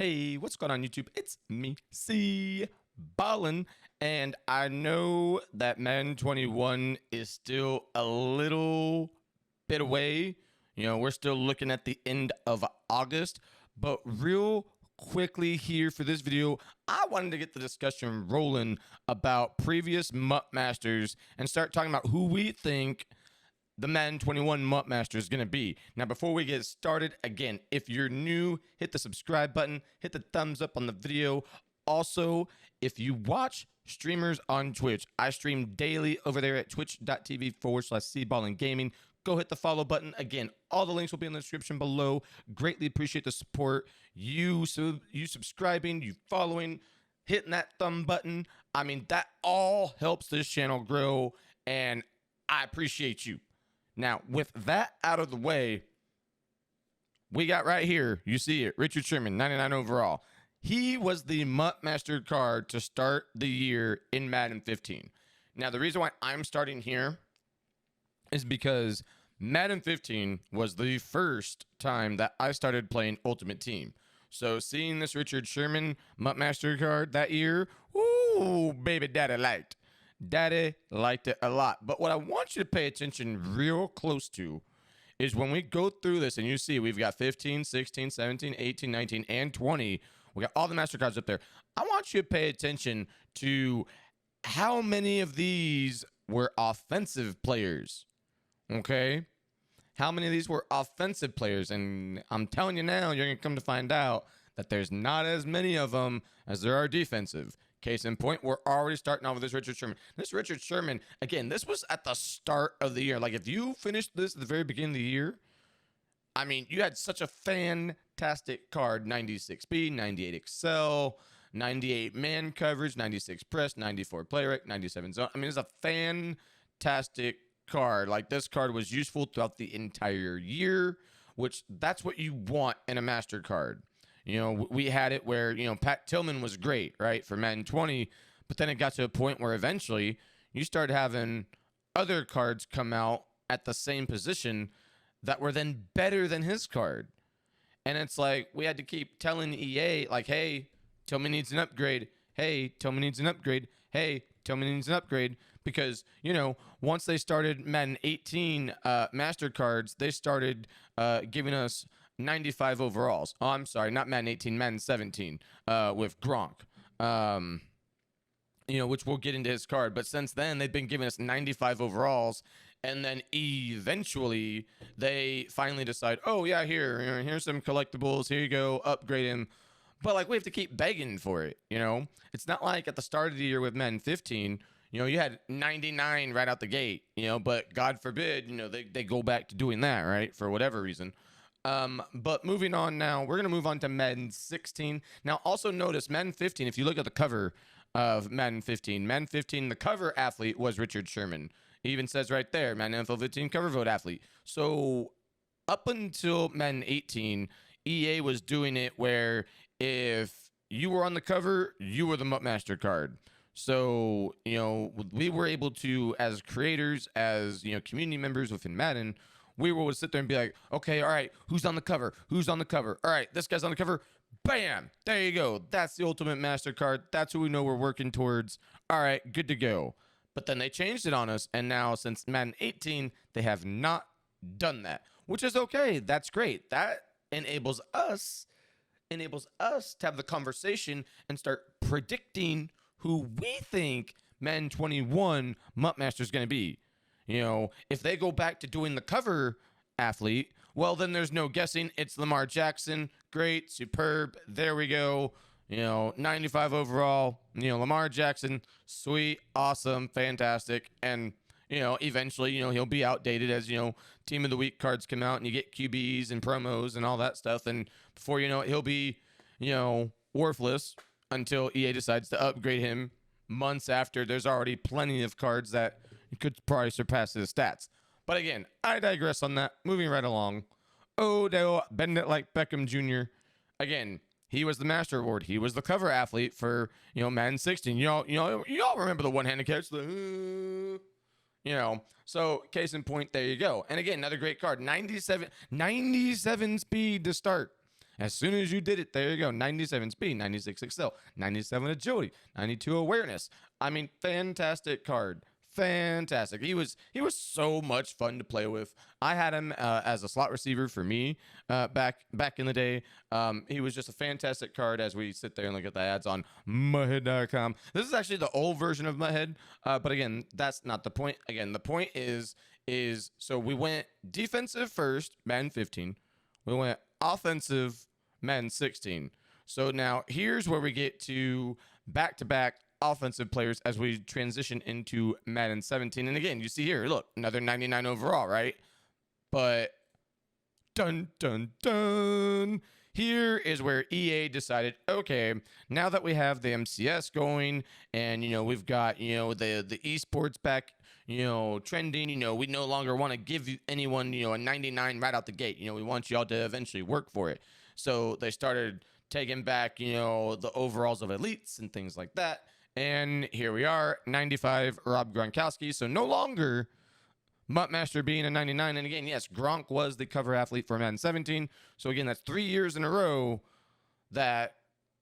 Hey, what's going on YouTube? It's me, cballen, and I know that Madden 21 is still a little bit away. We're still looking at the end of August, but real quickly here for this video, I wanted to get the discussion rolling about previous MUT Masters and start talking about who we think the Madden 21 MUT Master is going to be. Now, before we get started, again, if you're new, hit the subscribe button, hit the thumbs up on the video. Also, if you watch streamers on Twitch, I stream daily over there at twitch.tv/cballen gaming. Go hit the follow button. Again, all the links will be in the description below. Greatly appreciate the support. You subscribing, you following, hitting that thumb button. I mean, that all helps this channel grow, and I appreciate you. Now, with that out of the way, we got right here, you see it, Richard Sherman, 99 overall. He was the MUT Master card to start the year in Madden 15. Now, the reason why I'm starting here is because Madden 15 was the first time that I started playing Ultimate Team. So seeing this Richard Sherman MUT Master card that year, ooh, baby daddy liked. Daddy liked it a lot. But what I want you to pay attention real close to is when we go through this and you see we've got 15, 16, 17, 18, 19, and 20. We got all the MasterCards up there. I want you to pay attention to how many of these were offensive players. Okay? How many of these were offensive players? And I'm telling you now, you're going to come to find out that there's not as many of them as there are defensive. Case in point, we're already starting off with this Richard Sherman. This Richard Sherman, again, this was at the start of the year. Like, if you finished this at the very beginning of the year, I mean, you had such a fantastic card. 96 speed, 98 excel, 98 man coverage, 96 press, 94 play rate, 97 zone. I mean, it's a fantastic card. Like, this card was useful throughout the entire year, which that's what you want in a master card. We had it where, Pat Tillman was great, right, for Madden 20, but then it got to a point where eventually you started having other cards come out at the same position that were then better than his card. And it's like we had to keep telling EA, like, hey, Tillman needs an upgrade. Hey, Tillman needs an upgrade. Hey, Tillman needs an upgrade. Because, once they started Madden 18 Master cards, they started giving us 95 overalls. Oh, I'm sorry, not Madden 18, Madden 17 with Gronk, which we'll get into his card. But since then, they've been giving us 95 overalls. And then eventually, they finally decide, oh, yeah, here's some collectibles. Here you go, upgrade him. But, like, we have to keep begging for it, It's not like at the start of the year with Madden 15, you had 99 right out the gate, but God forbid, they go back to doing that, right, for whatever reason. But moving on now, we're going to move on to Madden 16. Now, also notice Madden 15, if you look at the cover of Madden 15, the cover athlete was Richard Sherman. It even says right there, Madden NFL 15 cover vote athlete. So up until Madden 18, EA was doing it where if you were on the cover, you were the MUT Master card. So, we were able to, as creators, as, community members within Madden, we would sit there and be like, okay, all right, who's on the cover? Who's on the cover? All right, this guy's on the cover. Bam! There you go. That's the Ultimate Master card. That's who we know we're working towards. All right, good to go. But then they changed it on us, and now since Madden 18, they have not done that, which is okay. That's great. That enables us to have the conversation and start predicting who we think Madden 21 MUT Master is going to be. If they go back to doing the cover athlete, well, then there's no guessing. It's Lamar Jackson. Great, superb. There we go. 95 overall. Lamar Jackson. Sweet, awesome, fantastic. And, eventually, he'll be outdated as, Team of the Week cards come out and you get QBs and promos and all that stuff. And before you know it, he'll be, worthless until EA decides to upgrade him months after there's already plenty of cards that could probably surpass his stats. But again, I digress on that. Moving right along. Odell, bend it like Beckham Jr. Again, he was the Master Award. He was the cover athlete for, Madden 16. Y'all remember the one-handed catch. So case in point, there you go. And again, another great card. 97 speed to start. As soon as you did it, there you go. 97 speed, 96 excel, 97 agility, 92 awareness. I mean, fantastic card. Fantastic. He was so much fun to play with. I had him as a slot receiver for me back in the day. He was just a fantastic card as we sit there and look at the ads on muthead.com. This is actually the old version of Muthead, but again, that's not the point. Again, the point is so we went defensive first, Madden 15. We went offensive, Madden 16. So now here's where we get to back-to-back offensive players as we transition into Madden 17. And again, you see here, look, another 99 overall, right? But dun dun dun. Here is where EA decided, okay, now that we have the MCS going and we've got the esports back trending, we no longer want to give anyone a 99 right out the gate. We want y'all to eventually work for it. So they started taking back the overalls of elites and things like that. And here we are, 95 Rob Gronkowski. So no longer MUT Master being a 99. And again, yes, Gronk was the cover athlete for Madden 17. So again, that's 3 years in a row that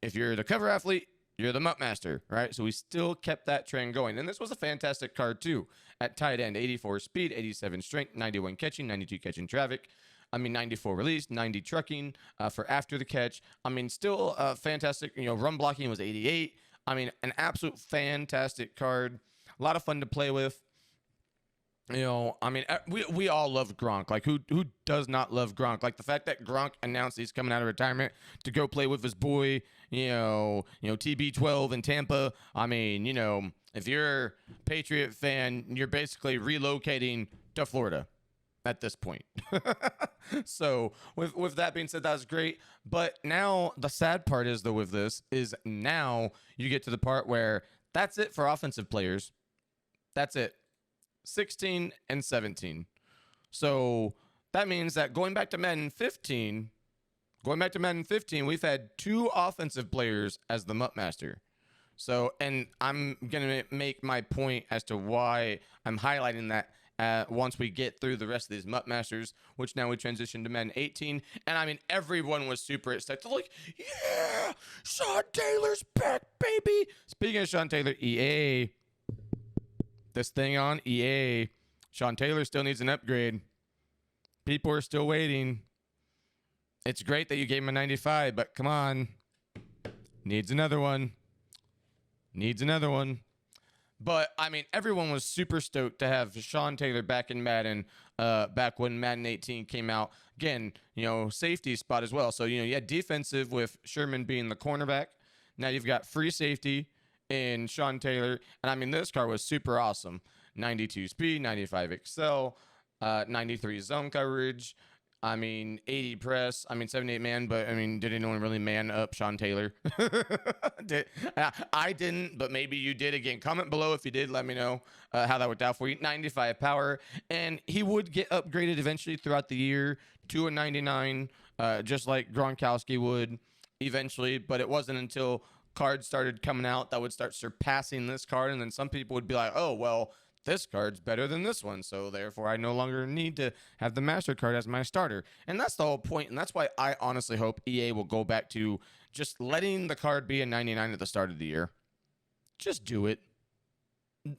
if you're the cover athlete, you're the MUT Master, right? So we still kept that trend going. And this was a fantastic card too. At tight end, 84 speed, 87 strength, 91 catching, 92 catching traffic. 94 release, 90 trucking for after the catch. Still fantastic. Run blocking was 88. An absolute fantastic card. A lot of fun to play with. We all love Gronk. Like, who does not love Gronk? Like, the fact that Gronk announced he's coming out of retirement to go play with his boy, TB12 in Tampa. If you're a Patriot fan, you're basically relocating to Florida at this point. So with that being said, that was great. But now the sad part is, though, with this is now you get to the part where that's it for offensive players. That's it. 16 and 17. So that means that going back to Madden 15, we've had 2 offensive players as the MUT Master. So, and I'm going to make my point as to why I'm highlighting that once we get through the rest of these MUT Masters, which now we transition to Madden 18. And everyone was super excited. Like, yeah, Sean Taylor's back, baby. Speaking of Sean Taylor, EA, this thing on EA, Sean Taylor still needs an upgrade. People are still waiting. It's great that you gave him a 95, but come on. Needs another one. But, everyone was super stoked to have Sean Taylor back in Madden, back when Madden 18 came out. Again, safety spot as well. So, you had defensive with Sherman being the cornerback. Now you've got free safety in Sean Taylor. And, this card was super awesome. 92 speed, 95 excel, 93 zone coverage. 80 press. 78 man, but did anyone really man up Sean Taylor? I didn't, but maybe you did. Again, comment below if you did. Let me know how that worked out for you. 95 power, and he would get upgraded eventually throughout the year to a 99, just like Gronkowski would eventually. But it wasn't until cards started coming out that would start surpassing this card, and then some people would be like, "Oh, well, this card's better than this one, so therefore I no longer need to have the Master card as my starter." And that's the whole point, and that's why I honestly hope EA will go back to just letting the card be a 99 at the start of the year. Just do it.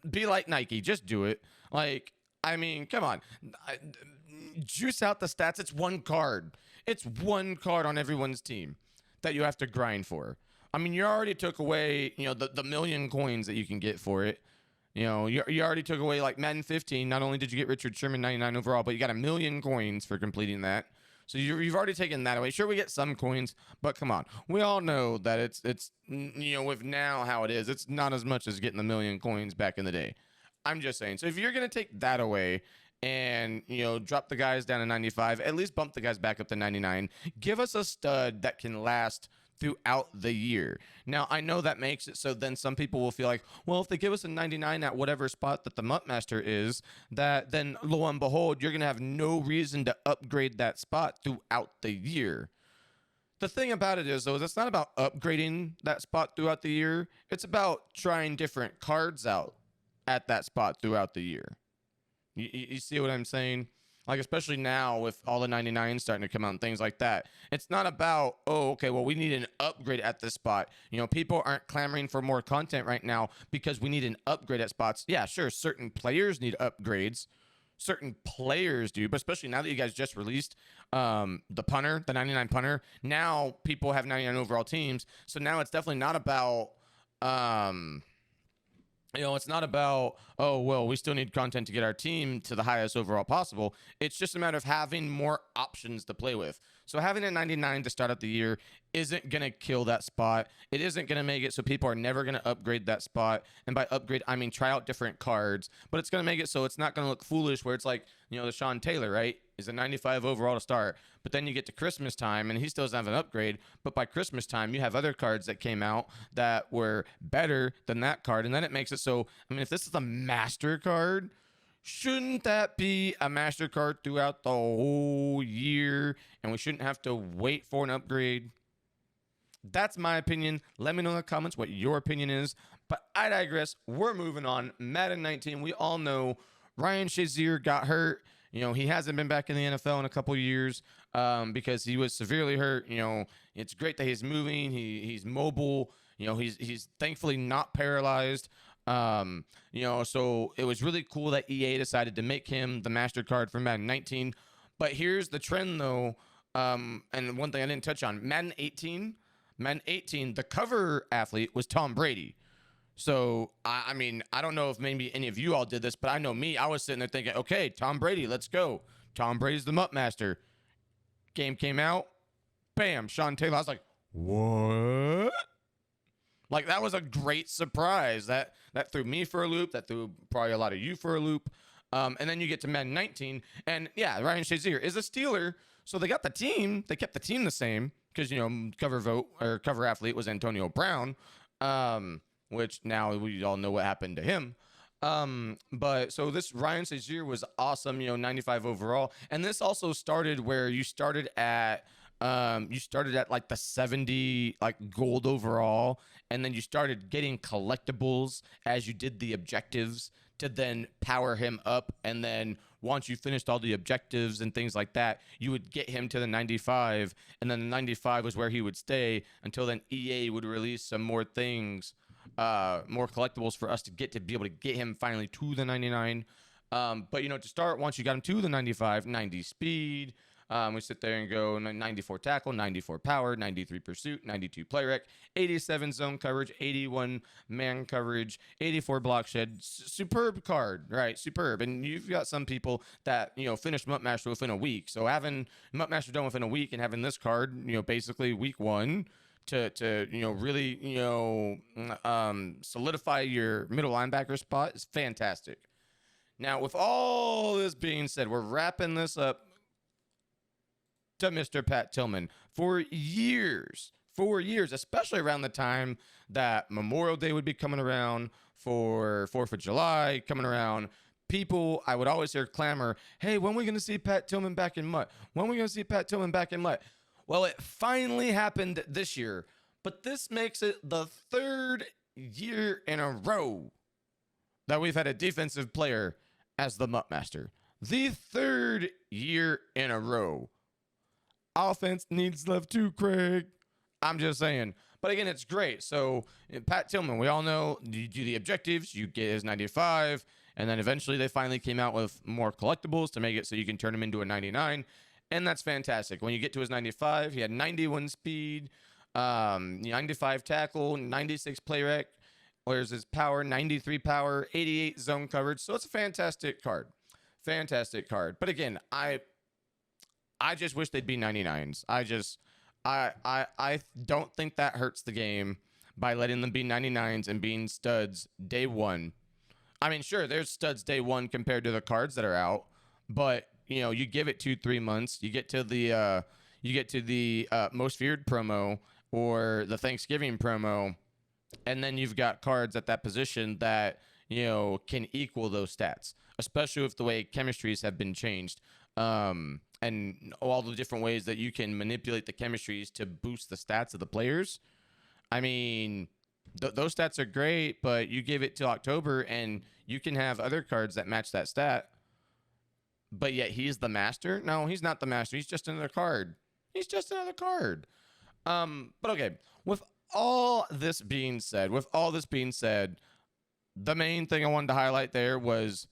Be like Nike. Just do it. Come on. Juice out the stats. It's one card. It's one card on everyone's team that you have to grind for. You already took away, the million coins that you can get for it. You already took away, like, Madden 15. Not only did you get Richard Sherman 99 overall, but you got 1,000,000 coins for completing that. So you've already taken that away. Sure, we get some coins, but come on. We all know that it's with now how it is, it's not as much as getting 1,000,000 coins back in the day. I'm just saying. So if you're going to take that away and, drop the guys down to 95, at least bump the guys back up to 99. Give us a stud that can last throughout the year. Now, I know that makes it so then some people will feel like, well, if they give us a 99 at whatever spot that the MUT Master is, that then lo and behold, you're going to have no reason to upgrade that spot throughout the year. The thing about it is, though, is it's not about upgrading that spot throughout the year. It's about trying different cards out at that spot throughout the year. You see what I'm saying? Like, especially now with all the 99s starting to come out and things like that. It's not about, oh, okay, well, we need an upgrade at this spot. You know, people aren't clamoring for more content right now because we need an upgrade at spots. Yeah, sure, certain players need upgrades. Certain players do, but especially now that you guys just released the punter, the 99 punter. Now people have 99 overall teams. So now it's definitely not about it's not about, oh, well, we still need content to get our team to the highest overall possible. It's just a matter of having more options to play with. So having a 99 to start out the year isn't going to kill that spot. It isn't going to make it so people are never going to upgrade that spot. And by upgrade, I mean try out different cards. But it's going to make it so it's not going to look foolish where it's like, the Sean Taylor, right? Is a 95 overall to start. But then you get to Christmas time and he still doesn't have an upgrade. But by Christmas time, you have other cards that came out that were better than that card. And then it makes it so, I mean, if this is a master card, shouldn't that be a master card throughout the whole year? And we shouldn't have to wait for an upgrade? That's my opinion. Let me know in the comments what your opinion is. But I digress. We're moving on. Madden 19, we all know Ryan Shazier got hurt. He hasn't been back in the NFL in a couple years because he was severely hurt. It's great that he's moving. He's mobile. He's thankfully not paralyzed. So it was really cool that EA decided to make him the master card for Madden 19. But here's the trend, though. And one thing I didn't touch on, Madden 18, the cover athlete was Tom Brady. So, I mean, I don't know if maybe any of you all did this, but I know me, I was sitting there thinking, okay, Tom Brady, let's go. Tom Brady's the MUT Master. Game came out, bam, Sean Taylor. I was like, what? Like, that was a great surprise. That threw me for a loop. That threw probably a lot of you for a loop. And then you get to Madden 19, and yeah, Ryan Shazier is a Steeler. So they got the team. They kept the team the same because, cover athlete was Antonio Brown. Which now we all know what happened to him. But so this Ryan Shazier was awesome, 95 overall. And this also started where you started at like the 70 like gold overall, and then you started getting collectibles as you did the objectives to then power him up. And then once you finished all the objectives and things like that, you would get him to the 95, and then the 95 was where he would stay until then EA would release some more things. More collectibles for us to be able to get him finally to the 99. But to start, once you got him to the 95, 90 speed, we sit there and go 94 tackle, 94 power, 93 pursuit, 92 play rec, 87 zone coverage, 81 man coverage, 84 block shed. Superb card, right? Superb. And you've got some people that finished MUT Master within a week. So having MUT Master done within a week and having this card, basically week one, to really solidify your middle linebacker spot is fantastic. Now, with all this being said, we're wrapping this up to Mr. Pat Tillman. For years, especially around the time that Memorial Day would be coming around, for 4th of July coming around, people, I would always hear clamor, hey, when are we going to see Pat Tillman back in MUT? When are we going to see Pat Tillman back in MUT? Well, it finally happened this year, but this makes it the 3rd year in a row that we've had a defensive player as the MUT Master. The 3rd year in a row. Offense needs love too, Craig. I'm just saying. But again, it's great. So, Pat Tillman, we all know you do the objectives, you get his 95, and then eventually they finally came out with more collectibles to make it so you can turn him into a 99. And that's fantastic. When you get to his 95, he had 91 speed, 95 tackle, 96 play rec. Where's his power? 93 power, 88 zone coverage. So it's a fantastic card. Fantastic card. But again, I just wish they'd be 99s. I don't think that hurts the game by letting them be 99s and being studs day one. I mean, sure, there's studs day one compared to the cards that are out, but you give it 2-3 months, you get to the most feared promo or the Thanksgiving promo, and then you've got cards at that position that can equal those stats, especially with the way chemistries have been changed, and all the different ways that you can manipulate the chemistries to boost the stats of the players. I mean, those stats are great, but you give it till October and you can have other cards that match that stat. but yet he's the master. No, he's not the master. He's just another card. He's just another card. But okay, with all this being said, the main thing I wanted to highlight there was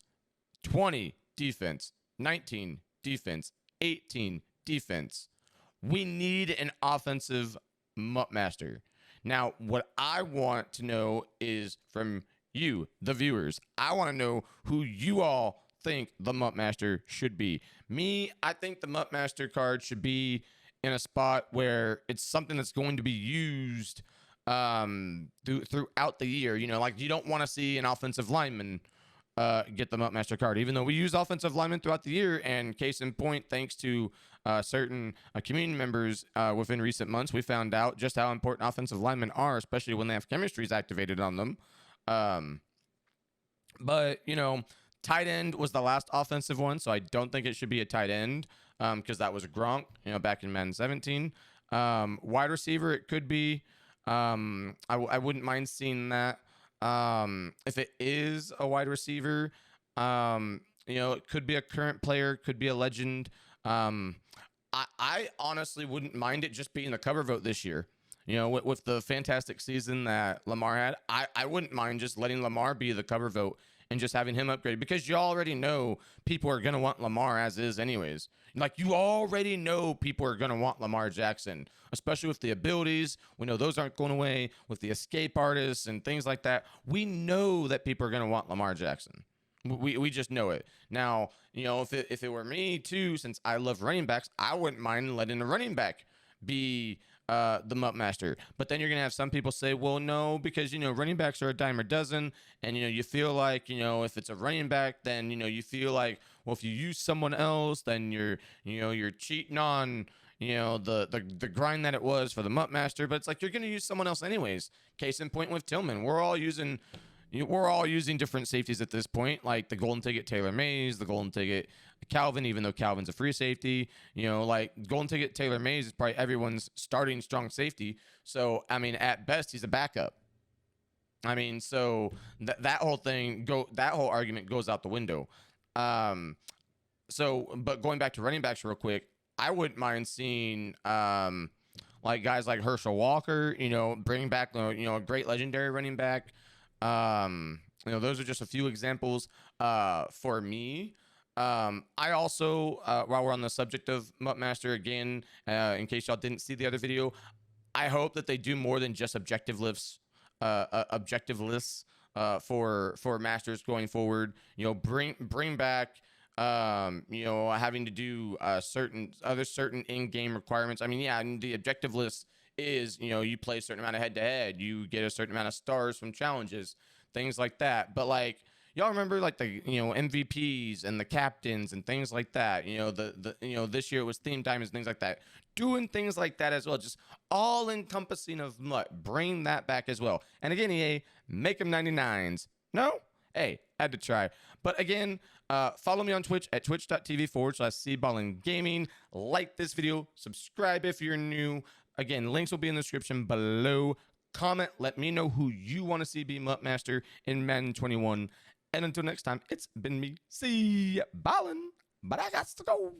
20 defense, 19 defense, 18 defense. We need an offensive MUT Master. Now, what I want to know is from you, the viewers. I want to know who you all think the MUT Master should be. Me, I think the MUT Master card should be in a spot where it's something that's going to be used throughout the year. You know, like you don't want to see an offensive lineman get the MUT Master card, even though we use offensive linemen throughout the year. And case in point, thanks to certain community members within recent months, we found out just how important offensive linemen are, especially when they have chemistries activated on them. But, you know, tight end was the last offensive one, so I don't think it should be a tight end because that was Gronk, you know, back in Madden 17. Wide receiver, it could be. I wouldn't mind seeing that. If it is a wide receiver, you know, it could be a current player, could be a legend. I honestly wouldn't mind it just being a cover vote this year. You know, with the fantastic season that Lamar had, I wouldn't mind just letting Lamar be the cover vote and just having him upgraded because you already know people are going to want Lamar as is anyways. Like you already know people are going to want Lamar Jackson, especially with the abilities. We know those aren't going away with the escape artists and things like that. We know that people are going to want Lamar Jackson. We just know it. Now, you know, if it were me too, since I love running backs, I wouldn't mind letting a running back be the MUT Master. But then you're gonna have some people say, well, no, because you know running backs are a dime a dozen, and you know you feel like you know if it's a running back, then you know you feel like well if you use someone else, then you're cheating on you know the grind that it was for the MUT Master. But it's like you're gonna use someone else anyways. Case in point with Tillman, we're all using different safeties at this point, like the golden ticket Taylor Mays, the golden ticket Calvin, even though Calvin's a free safety. You know, like golden ticket Taylor Mays is probably everyone's starting strong safety. So, I mean, at best, he's a backup. I mean, so that whole argument goes out the window. But going back to running backs real quick, I wouldn't mind seeing like guys like Herschel Walker, you know, bring back you know a great legendary running back. You know, those are just a few examples for me. I also, while we're on the subject of MUT Master again, in case y'all didn't see the other video, I hope that they do more than just objective lists for Masters going forward. You know, bring back you know, having to do certain in-game requirements. I mean, yeah, and the objective list is, you know, you play a certain amount of head-to-head, you get a certain amount of stars from challenges, things like that. But like, y'all remember like the you know MVPs and the captains and things like that. You know the you know this year it was theme diamonds, things like that. Doing things like that as well, just all encompassing of MUT. Bring that back as well. And again, EA, make them 99s. No, hey, had to try. But again, follow me on Twitch at twitch.tv/cballen gaming. Like this video, subscribe if you're new. Again, links will be in the description below. Comment, let me know who you want to see be MUT Master in Madden 21. And until next time, it's been me, cballen, but I got to go.